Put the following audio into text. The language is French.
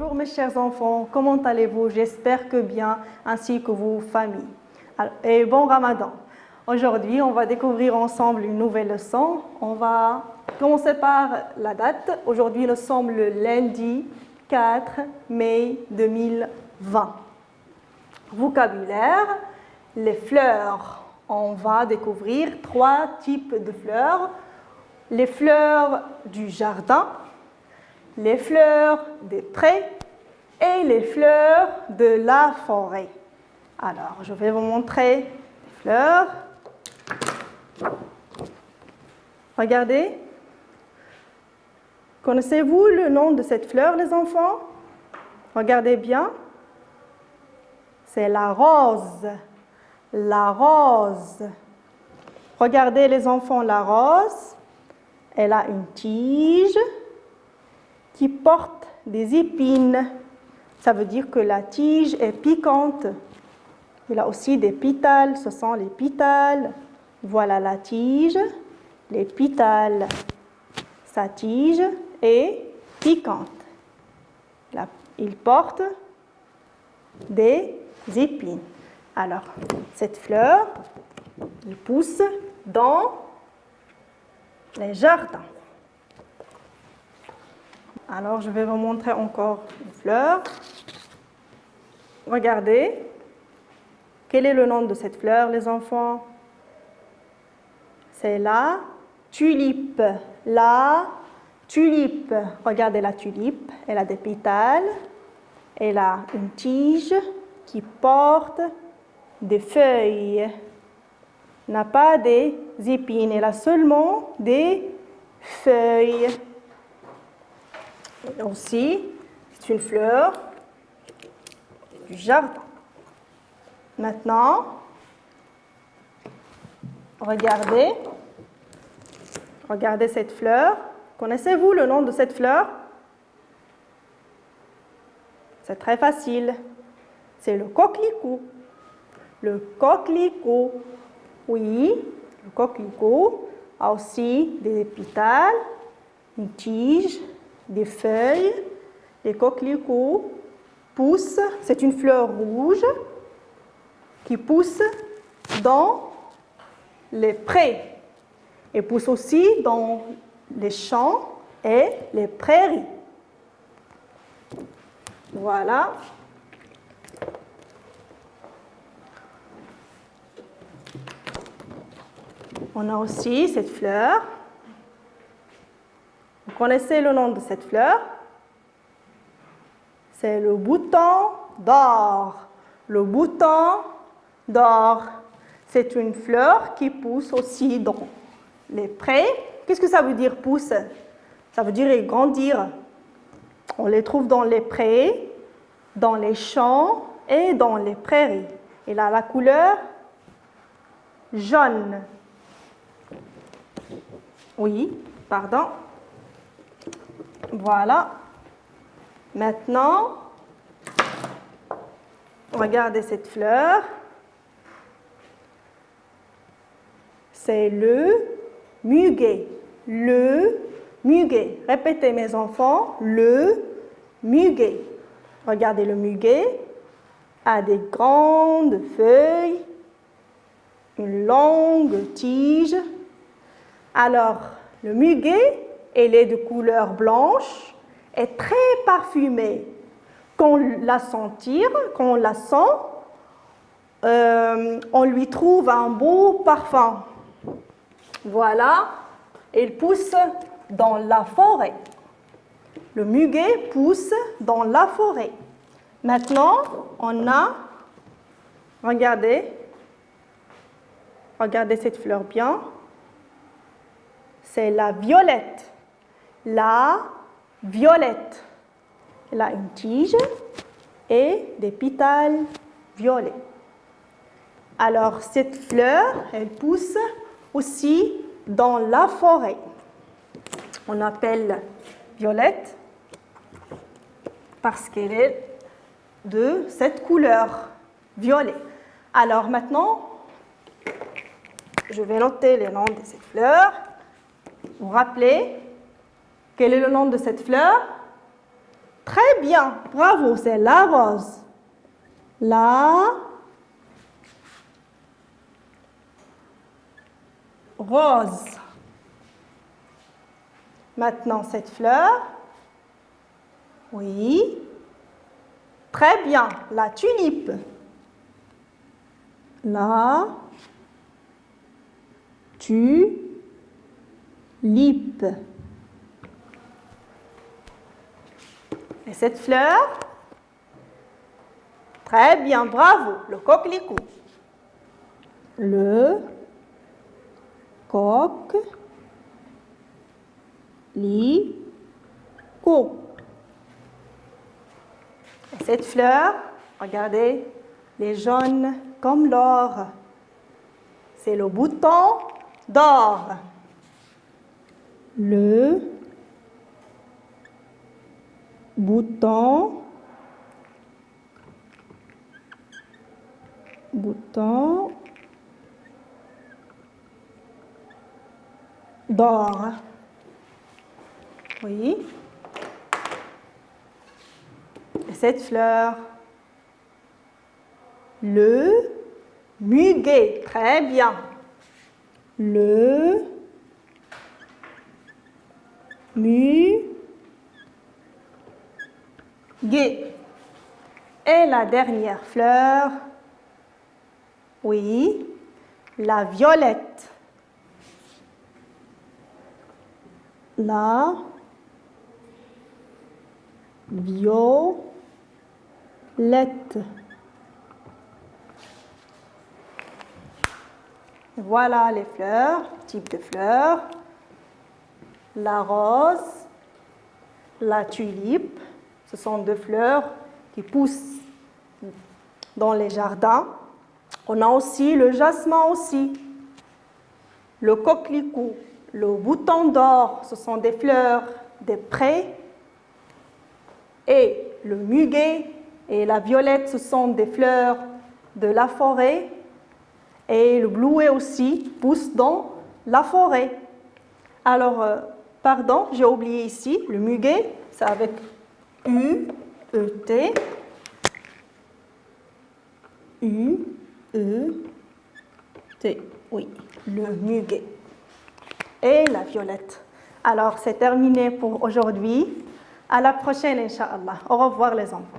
Bonjour mes chers enfants, comment allez-vous? J'espère que bien, ainsi que vos familles. Et bon Ramadan. Aujourd'hui, on va découvrir ensemble une nouvelle leçon. On va commencer par la date. Aujourd'hui, nous sommes le lundi 4 mai 2020. Vocabulaire, les fleurs. On va découvrir 3 types de fleurs. Les fleurs du jardin, les fleurs des prés et les fleurs de la forêt. Alors, je vais vous montrer les fleurs. Regardez. Connaissez-vous le nom de cette fleur, les enfants? Regardez bien. C'est la rose. La rose. Regardez les enfants, la rose. Elle a une tige qui porte des épines. Ça veut dire que la tige est piquante. Il a aussi des pétales, ce sont les pétales. Voilà la tige, les pétales. Sa tige est piquante. Il porte des épines. Alors, cette fleur, elle pousse dans les jardins. Alors, je vais vous montrer encore une fleur. Regardez. Quel est le nom de cette fleur, les enfants? C'est la tulipe. La tulipe. Regardez la tulipe. Elle a des pétales. Elle a une tige qui porte des feuilles. Elle n'a pas des épines. Elle a seulement des feuilles. Et aussi, c'est une fleur du jardin. Maintenant, regardez cette fleur. Connaissez-vous le nom de cette fleur? C'est très facile. C'est le coquelicot. Le coquelicot. Oui, le coquelicot a aussi des pétales, une tige, des feuilles. Les coquelicots poussent. C'est une fleur rouge qui pousse dans les prés et pousse aussi dans les champs et les prairies. Voilà. On a aussi cette fleur. Vous connaissez le nom de cette fleur? C'est le bouton d'or. Le bouton d'or. C'est une fleur qui pousse aussi dans les prés. Qu'est-ce que ça veut dire pousse? Ça veut dire grandir. On les trouve dans les prés, dans les champs et dans les prairies. Il a la couleur jaune. Oui, pardon. Voilà. Maintenant, regardez cette fleur. C'est le muguet. Le muguet. Répétez mes enfants. Le muguet. Regardez le muguet. A des grandes feuilles, une longue tige. Alors, le muguet, il est de couleur blanche, est très parfumé. Quand on la sent, on lui trouve un beau parfum. Voilà, il pousse dans la forêt. Le muguet pousse dans la forêt. Maintenant, on a, regardez cette fleur bien. C'est la violette. La violette. Elle a une tige et des pétales violets. Alors, cette fleur, elle pousse aussi dans la forêt. On appelle violette parce qu'elle est de cette couleur violet. Alors maintenant, je vais noter les noms de cette fleur. Vous vous rappelez quel est le nom de cette fleur? Très bien, bravo, c'est la rose. La rose. Maintenant, cette fleur. Oui. Très bien, la tulipe. La tulipe. Et cette fleur? Très bien, bravo, le coquelicot. Le coquelicot. Et cette fleur, regardez, les jaunes comme l'or. C'est le bouton d'or. Le bouton d'or. Oui. Et cette fleur, le muguet. Très bien. Le muguet. Et la dernière fleur, oui, la violette. La violette. Voilà les fleurs, type de fleurs. La rose, la tulipe, ce sont deux fleurs qui poussent dans les jardins. On a aussi le jasmin aussi, le coquelicot, le bouton d'or, ce sont des fleurs des prés. Et le muguet et la violette, ce sont des fleurs de la forêt. Et le bleuet aussi pousse dans la forêt. Alors, pardon, j'ai oublié ici, le muguet, c'est avec U-E-T. U-E-T, oui, le muguet. Et la violette. Alors, c'est terminé pour aujourd'hui. À la prochaine, Inch'Allah. Au revoir les enfants.